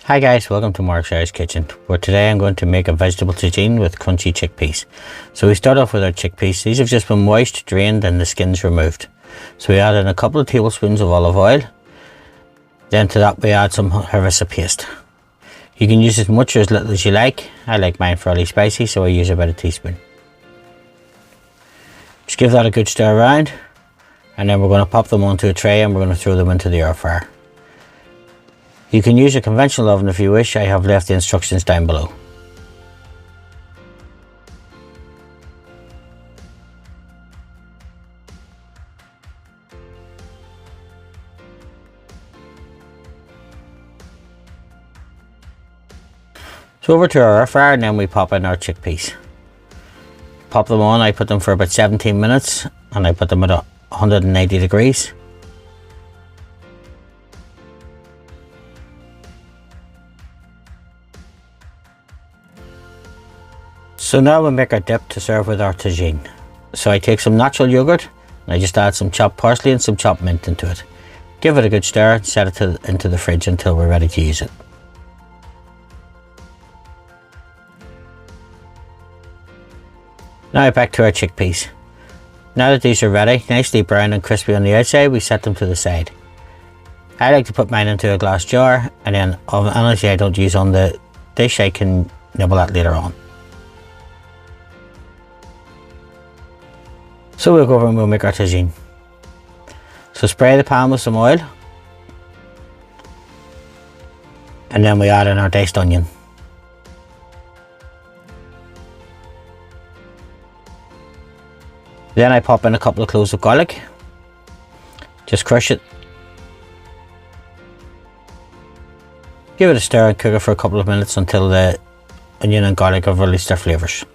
Hi guys, welcome to Mark's Irish Kitchen, where today I'm going to make a vegetable tagine with crunchy chickpeas. So we start off with our chickpeas. These have just been washed, drained and the skins removed. So we add in a couple of tablespoons of olive oil. Then to that we add some harissa paste. You can use as much or as little as you like. I like mine fairly spicy, so I use about a teaspoon. Just give that a good stir around, and then we're going to pop them onto a tray and we're going to throw them into the air fryer. You can use a conventional oven if you wish. I have left the instructions down below. So over to our air fryer, and then we pop in our chickpeas. Pop them on. I put them for about 17 minutes and I put them at 190 degrees. So now we make our dip to serve with our tagine. So I take some natural yogurt and I just add some chopped parsley and some chopped mint into it. Give it a good stir and set it into the fridge until we're ready to use it. Now back to our chickpeas. Now that these are ready, nicely brown and crispy on the outside, we set them to the side. I like to put mine into a glass jar, and then honestly I don't use on the dish. I can nibble that later on. So we'll go over and we'll make our tagine. So spray the pan with some oil, and then we add in our diced onion. Then I pop in a couple of cloves of garlic. Just crush it. Give it a stir and cook it for a couple of minutes until the onion and garlic have released their flavours.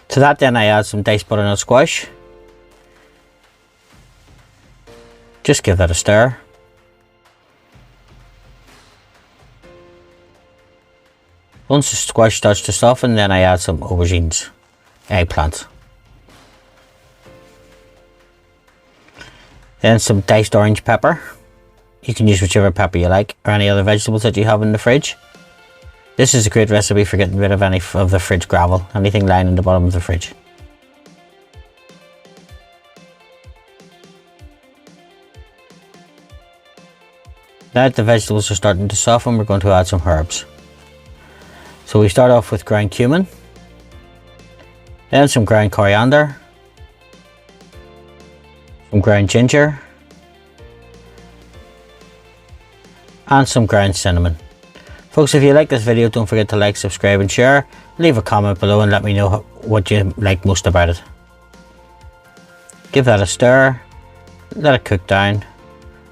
To that then I add some diced butternut squash. Just give that a stir. Once the squash starts to soften, then I add some aubergines, eggplant. Then some diced orange pepper. You can use whichever pepper you like, or any other vegetables that you have in the fridge. This is a great recipe for getting rid of any of the fridge gravel, anything lying in the bottom of the fridge. Now that the vegetables are starting to soften, we're going to add some herbs. So we start off with ground cumin, then some ground coriander, some ground ginger, and some ground cinnamon. Folks, if you like this video, don't forget to like, subscribe and share. Leave a comment below and let me know what you like most about it. Give that a stir, let it cook down,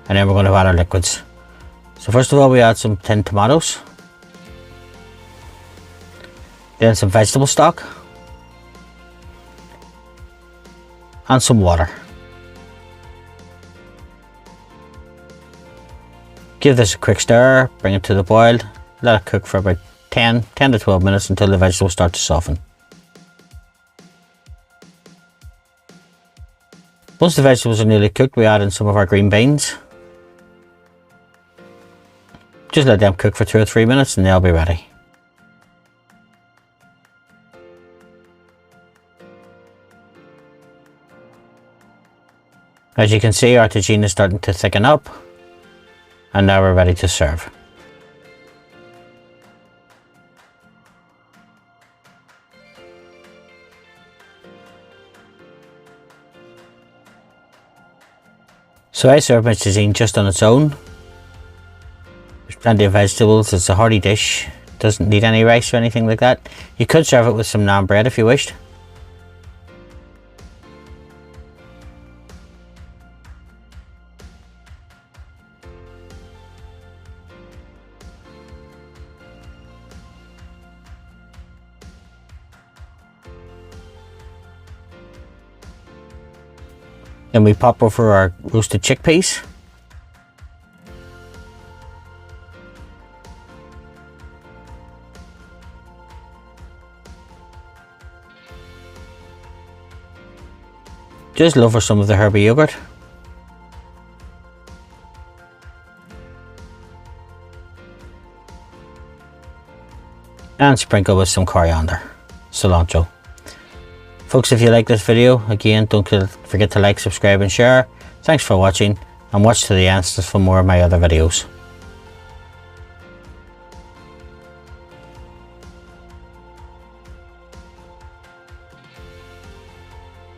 and then we're going to add our liquids. So first of all we add some tinned tomatoes, then some vegetable stock, and some water. Give this a quick stir, bring it to the boil, let it cook for about 10 to 12 minutes until the vegetables start to soften. Once the vegetables are nearly cooked, we add in some of our green beans. Just let them cook for 2 or 3 minutes and they'll be ready. As you can see, our tagine is starting to thicken up, and now we're ready to serve. So I serve my tagine just on its own. There's plenty of vegetables. It's a hearty dish. Doesn't need any rice or anything like that. You could serve it with some naan bread if you wished. Then we pop over our roasted chickpeas. Just love for some of the herby yogurt. and sprinkle with some coriander, cilantro. Folks, if you like this video, again, don't forget to like, subscribe and share. Thanks for watching, and watch to the end for more of my other videos.